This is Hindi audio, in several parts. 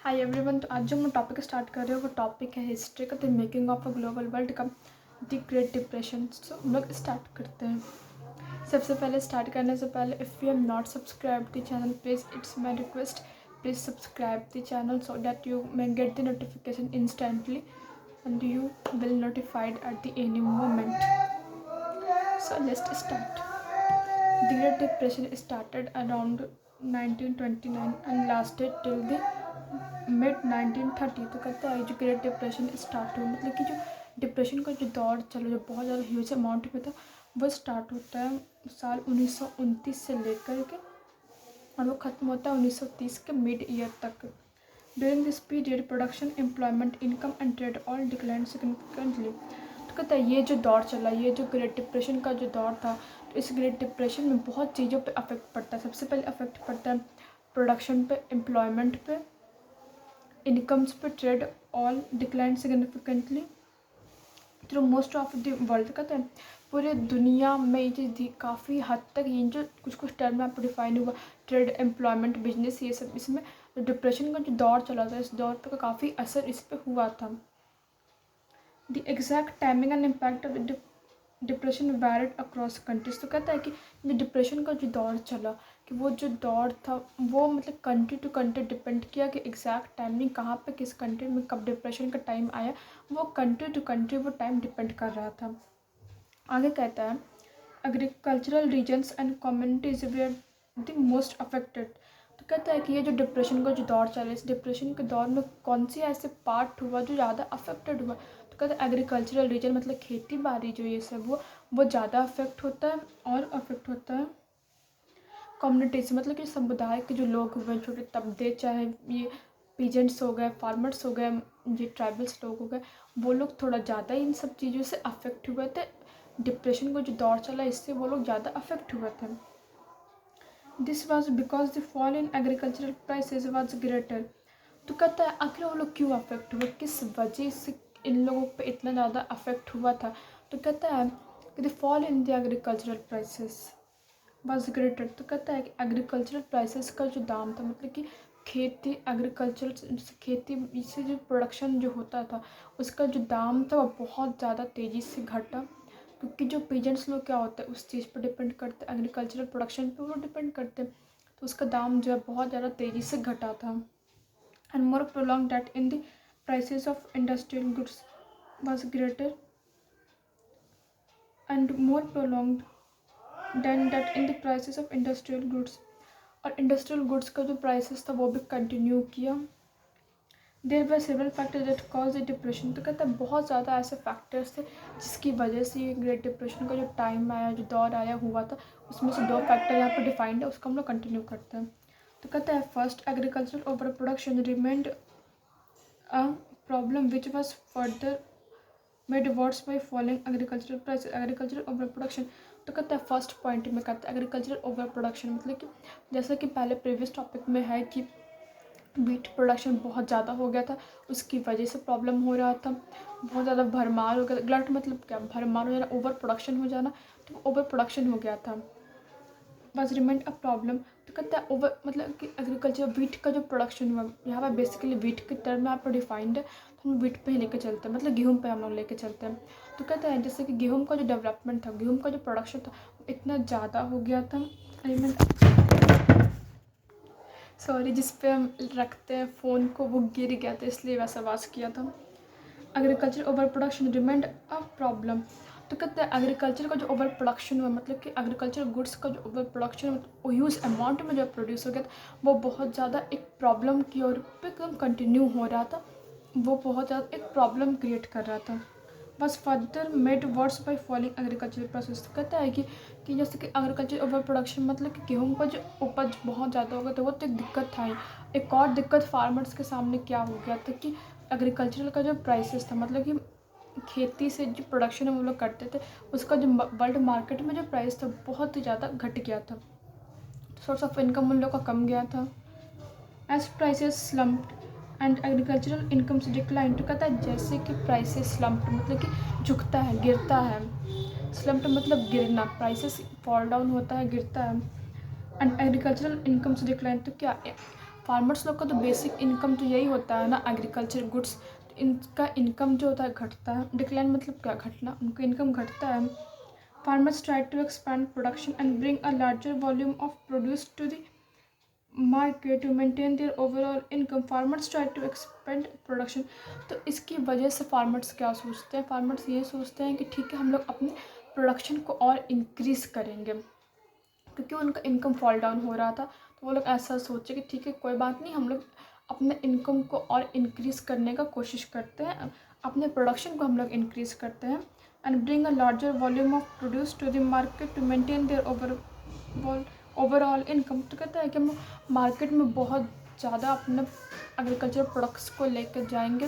Hi everyone. तो आज जो मैं टॉपिक स्टार्ट कर रहे हो वो टॉपिक है हिस्ट्री का, the making of a global world cup the great depression. So हम लोग स्टार्ट करते हैं। सबसे पहले स्टार्ट करने से पहले if you have not subscribe the channel please it's my request, please subscribe the channel so that you may get the notification instantly and you will notified at the any moment. So let's start. The Great Depression started around 1929 and lasted till the mid 1930। तो कहता है जो ग्रेट डिप्रेशन स्टार्ट हुआ, मतलब कि जो डिप्रेशन का जो दौर चलो जो बहुत ज़्यादा ह्यूज अमाउंट में था, वो स्टार्ट होता है साल 1929 से लेकर के और वो ख़त्म होता है 1930 के मिड ईयर तक। During this period production, employment, income and trade all decline significantly. तो कहता है ये जो दौर चला, ये जो ग्रेट डिप्रेशन का जो दौर था, तो इस ग्रेट डिप्रेशन में बहुत चीज़ों पे अफेक्ट पड़ता है। सबसे पहले अफेक्ट पड़ता है प्रोडक्शन पे, एम्प्लॉयमेंट पे, इनकम्स पे, trade all decline significantly through most of the world. कहते हैं पूरे दुनिया में ये चीज़ काफ़ी हद तक, ये जो कुछ कुछ टर्म यहाँ पर डिफाइन हुआ, ट्रेड, एम्प्लॉयमेंट, बिजनेस, ये सब, इसमें डिप्रेशन का जो दौर चला था, इस दौर पर काफ़ी असर इस पर हुआ था। The exact timing and impact of depression varied across countries. तो कहता है कि जो डिप्रेशन का जो दौर चला, कि वो जो दौर था वो मतलब कंट्री टू कंट्री डिपेंड किया कि एग्जैक्ट टाइमिंग कहाँ पे किस कंट्री में कब डिप्रेशन का टाइम आया, वो कंट्री टू कंट्री वो टाइम डिपेंड कर रहा था। आगे कहता है agricultural regions and communities where the most affected. तो कहता है कि ये जो डिप्रेशन का जो दौर चला, इस डिप्रेशन के दौर में कौन सी ऐसे पार्ट हुआ जो ज़्यादा अफेक्टेड हुआ। तो कहता है एग्रीकल्चरल रीजन मतलब खेती बाड़ी जो ये सब वो ज़्यादा अफेक्ट होता है। और अफेक्ट होता है कम्युनिटीज मतलब कि समुदाय के जो लोग हुए, छोटे तबके, चाहे ये पीजेंट्स हो गए, फार्मर्स हो गए, ये ट्राइबल्स लोग हो गए, वो लोग थोड़ा ज़्यादा इन सब चीज़ों से अफेक्ट हुए थे। डिप्रेशन का जो दौर चला इससे वो लोग ज़्यादा अफेक्ट हुए थे। This was because the fall in agricultural prices was greater. तो कहता है आखिर वो लोग क्यों अफेक्ट हुए, किस वजह से इन लोगों पे इतना ज़्यादा अफेक्ट हुआ था। तो कहता है कि the fall in the agricultural prices was greater. तो कहता है कि एग्रीकल्चरल प्राइसेस का जो दाम था, मतलब कि खेती, एग्रीकल्चर खेती से जो प्रोडक्शन जो होता था उसका जो दाम था वो बहुत ज़्यादा तेज़ी से घटा, क्योंकि जो पीजेंट्स लोग क्या होता है उस चीज़ पर डिपेंड करते हैं, एग्रीकल्चरल प्रोडक्शन पे वो डिपेंड करते हैं, तो उसका दाम जो है बहुत ज़्यादा तेज़ी से घटा था। And more prolong that in the prices of industrial goods was greater and more prolong than that in the prices of industrial goods. और इंडस्ट्रियल गुड्स का जो प्राइसेस था वो भी कंटिन्यू किया। There were several factors that cause the depression. तो कहता है बहुत ज़्यादा ऐसे फैक्टर्स थे जिसकी वजह से ये ग्रेट डिप्रेशन का जो टाइम आया, जो दौर आया हुआ था, उसमें से दो फैक्टर यहाँ पर डिफाइंड है, उसको हम लोग कंटिन्यू करते हैं। तो कहता है first, agricultural over production remained a problem which was further made worse by following agricultural price. Agricultural over production, तो कहता है फर्स्ट पॉइंट में कहता है एग्रीकल्चरल ओवर प्रोडक्शन मतलब कि जैसा कि पहले प्रीवियस टॉपिक में है कि वीट प्रोडक्शन बहुत ज़्यादा हो गया था, उसकी वजह से प्रॉब्लम हो रहा था, बहुत ज़्यादा भरमार हो गया। ग्लट मतलब क्या, भरमार हो जाना, ओवर प्रोडक्शन हो जाना, तो ओवर प्रोडक्शन हो गया था। बस रिमेंड अ प्रॉब्लम। तो कहता है ओवर मतलब कि एग्रीकल्चर वीट का जो प्रोडक्शन हुआ, यहाँ पर बेसिकली वीट के टर्म यहाँ पर डिफाइंड है, तो हम वीट पे ही लेके चलते हैं, मतलब गेहूँ पे हम लोग लेके चलते हैं। तो कहता है जैसे कि गेहूँ का जो डेवलपमेंट था, गेहूँ का जो प्रोडक्शन था इतना ज़्यादा हो गया था, सॉरी जिस पे हम रखते हैं फ़ोन को वो गिर गया था इसलिए वैसा आवाज़ किया था। Agriculture over production remained a problem. तो कहते हैं एग्रीकल्चर का जो ओवर प्रोडक्शन हुआ, मतलब कि एग्रीकल्चर गुड्स का जो ओवर प्रोडक्शन वो ह्यूज अमाउंट में जो प्रोड्यूस हो गया था, वो बहुत ज़्यादा एक प्रॉब्लम की ओर पे एकदम कंटिन्यू हो रहा था, वो बहुत ज़्यादा एक प्रॉब्लम क्रिएट कर रहा था। बस further made worse by following agriculture process. तो कहता है कि जैसे कि एग्रीकल्चर ओवर प्रोडक्शन मतलब कि गेहूँ का जो उपज बहुत ज़्यादा हो गया था, वो तो एक दिक्कत था ही। एक और दिक्कत फार्मर्स के सामने क्या हो गया था कि एग्रीकल्चरल का जो प्राइसेस था, मतलब कि खेती से जो प्रोडक्शन हम लोग करते थे उसका जो वर्ल्ड मार्केट में जो प्राइस था बहुत ही ज़्यादा घट गया था, सोर्स ऑफ इनकम उन लोग का कम गया था। As prices slumped and agricultural incomes decline. तो कहता है जैसे कि प्राइसेस स्लम्प्ड मतलब कि झुकता है, गिरता है, स्लम्प्ड मतलब गिरना, प्राइसेस फॉल डाउन होता है, गिरता है, एंड एग्रीकल्चरल इनकम्स डिक्लाइन। तो क्या फार्मर्स लोग का तो बेसिक इनकम तो यही होता है ना, एग्रीकल्चर गुड्स। तो इनका इनकम जो होता है घटता है। डिक्लाइन मतलब क्या, घटना, उनका इनकम घटता है। Farmers try to expand production and bring a larger volume of produce to the market to maintain their overall income. Farmers try to expand production. तो इसकी वजह से फार्मर्स क्या सोचते हैं, फार्मर्स ये सोचते हैं कि ठीक है हम लोग अपने प्रोडक्शन को और इंक्रीज़ करेंगे, क्योंकि उनका इनकम फॉल डाउन हो रहा था। तो वो लोग ऐसा सोचे कि ठीक है कोई बात नहीं, हम लोग अपने इनकम को और इंक्रीज़ करने का कोशिश करते हैं, अपने प्रोडक्शन को हम लोग इंक्रीज़ करते हैं and bring a larger volume of produce to the market to maintain their overall income. तो कहता है कि हम मार्केट में बहुत ज़्यादा अपने एग्रीकल्चर प्रोडक्ट्स को लेकर जाएंगे।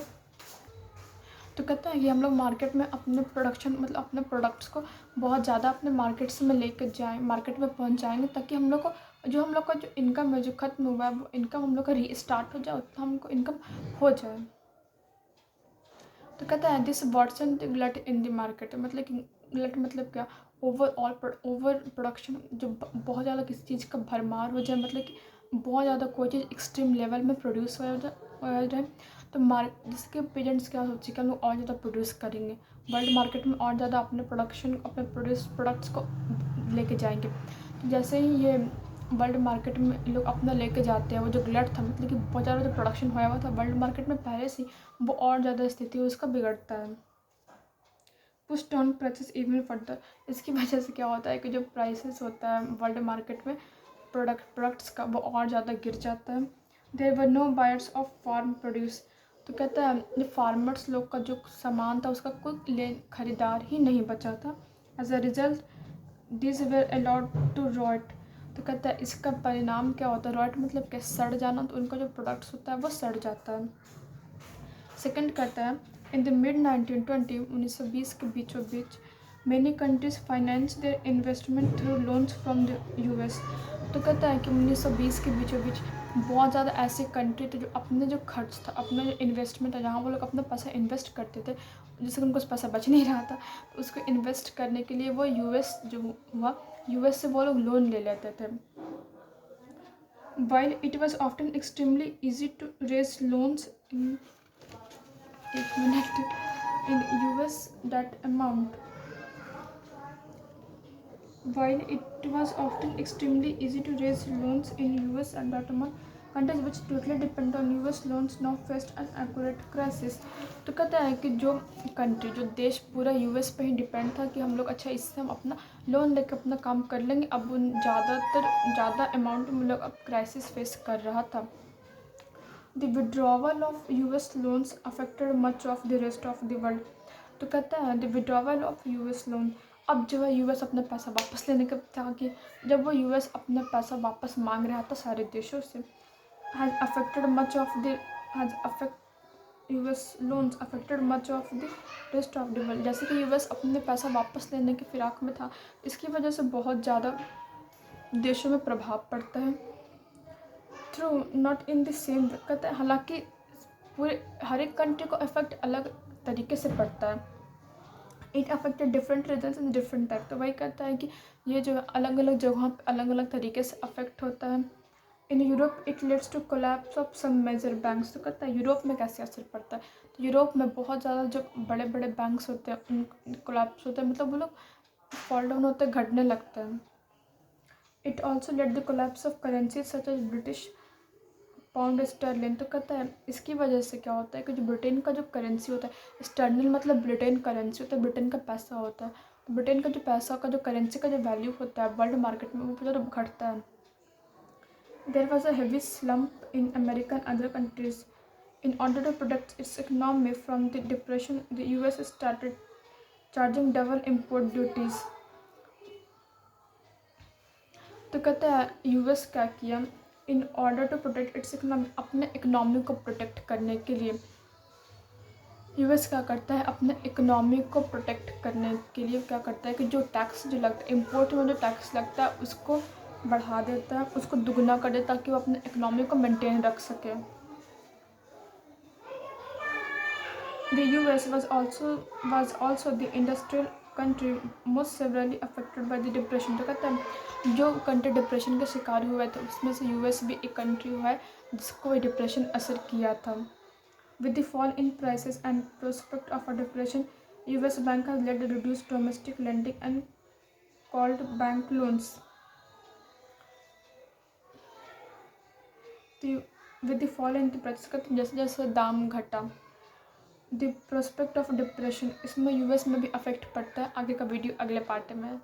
तो कहता है कि हम लोग मार्केट में अपने प्रोडक्शन मतलब अपने प्रोडक्ट्स को बहुत ज़्यादा अपने मार्केट्स में लेकर जाएँ, मार्केट में पहुंच जाएंगे, ताकि हम लोग को हम लोग का जो इनकम है जो ख़त्म हुआ है वो इनकम हम लोग का रीस्टार्ट हो जाए, उतना हमको इनकम हो जाए। तो कहता है this worsen the glut in the market. मतलब कि ग्लट मतलब क्या, ओवर प्रोडक्शन, जो बहुत ज़्यादा किसी चीज़ का भरमार हो जाए, मतलब कि बहुत ज़्यादा कोई चीज़ एक्सट्रीम लेवल में प्रोड्यूस हो जाए। तो जिसके पेरेंट्स क्या सोचे कि हम लोग और ज़्यादा प्रोड्यूस करेंगे, वर्ल्ड मार्केट में और ज़्यादा अपने प्रोडक्ट्स को लेके जाएंगे। तो जैसे ही ये वर्ल्ड मार्केट में लोग अपना लेके जाते हैं, वो जो ग्लट था मतलब कि बहुत ज़्यादा जो प्रोडक्शन होया हुआ था वर्ल्ड मार्केट में पहले से, वो और ज़्यादा स्थिति उसका बिगड़ता है। Push down prices even further. इसकी वजह से क्या होता है कि जो प्राइसेस होता है वर्ल्ड मार्केट में प्रोडक्ट्स का, वो और ज़्यादा गिर जाता है। There were no buyers of farm produce. तो कहता है जो फार्मर्स लोग का जो सामान था उसका कोई खरीदार ही नहीं बचा था। As a result this were allowed to rot. तो कहता है इसका परिणाम क्या होता है, रॉट मतलब क्या, सड़ जाना। तो उनका जो प्रोडक्ट्स होता है वो सड़ जाता है। सेकंड कहता है इन द मिड 1920 के बीचों बीच many countries finance their investment through loans from the US. तो कहता है कि 1920 के बीचों बीच बहुत ज़्यादा ऐसे कंट्री थे जो अपने जो खर्च था, अपना जो इन्वेस्टमेंट था, जहाँ वो लोग अपना पैसा इन्वेस्ट करते थे, जिससे उनको पैसा बच नहीं रहा था, तो उसको इन्वेस्ट करने के लिए वो यूएस जो हुआ, यूएस से वो लोग लोन ले लेते थे। While it was often extremely easy to raise loans in US that amount. While it was often extremely easy to raise loans in US at that amount, countries which totally depend on US loans now faced an accurate crisis. तो कहता है कि जो कंट्री, जो देश पूरा यूएस पे ही डिपेंड था कि हम लोग अच्छा इससे हम अपना लोन लेकर अपना काम कर लेंगे, अब उन ज़्यादा अमाउंट में लोग अब क्राइसिस फेस कर रहा था। The withdrawal of US loans affected much of the rest of the world. तो कहता है the withdrawal of US loan, अब जो है यूएस अपना पैसा वापस लेने का था कि जब वो यूएस अपना पैसा वापस मांग रहा था सारे देशों से, has affected much of the US loans affected much of the rest of the world। जैसे कि यूएस अपने पैसा वापस लेने की फिराक में था, इसकी वजह से बहुत ज़्यादा देशों में प्रभाव पड़ता है। Through not in the same way, कहते हैं हालांकि पूरे हर एक कंट्री को इफेक्ट अलग तरीके से पड़ता है। It affected different regions in different type. तो वही कहता है कि ये जो अलग अलग जगहों पर अलग अलग तरीके से अफेक्ट होता है। In Europe it leads to collapse of some major banks. तो कहता है यूरोप में कैसे असर पड़ता है, तो यूरोप में बहुत ज़्यादा जो बड़े बड़े बैंक्स होते हैं उन कोलैप्स होते हैं, मतलब वो लोग फॉल डाउन होते हैं, घटने लगते हैं। It also let the collapse of currency such as British pound sterling. तो कहता है इसकी वजह से क्या होता है कि जो ब्रिटेन का जो करेंसी होता है, स्टर्लिन मतलब ब्रिटेन करेंसी होता है, ब्रिटेन का पैसा होता है, तो ब्रिटेन का जो पैसा का जो करेंसी का जो वैल्यू होता है वर्ल्ड मार्केट में वो ज़्यादा घटता है। There was a heavy slump in America and other countries. In order to protect its economy from the depression the US started charging double import duties. तो कहता है यूएस क्या किया, in order to protect its economy, अपने इकोनॉमी को प्रोटेक्ट करने के लिए यूएस क्या करता है, अपने इकोनॉमी को प्रोटेक्ट करने के लिए क्या करता है कि जो टैक्स जो लगता है, इम्पोर्ट में जो टैक्स लगता है उसको बढ़ा देता है, उसको दुगना कर देता है ताकि वो अपने इकोनॉमी को मेंटेन रख सके। The US was also the industrial country most severally affected by the depression. तो कहते हैं जो कंट्री डिप्रेशन के शिकार हुए थे उसमें से यूएस भी एक कंट्री हुआ है जिसको डिप्रेशन असर किया था। With the fall in prices and prospect of a depression, US bank has led reduce domestic lending and called bank loans. तो with the fall in the prices कहते हैं जैसे जैसे दाम घटा, द प्रोस्पेक्ट ऑफ डिप्रेशन, इसमें यूएस में भी अफेक्ट पड़ता है। आगे का वीडियो अगले पार्ट में।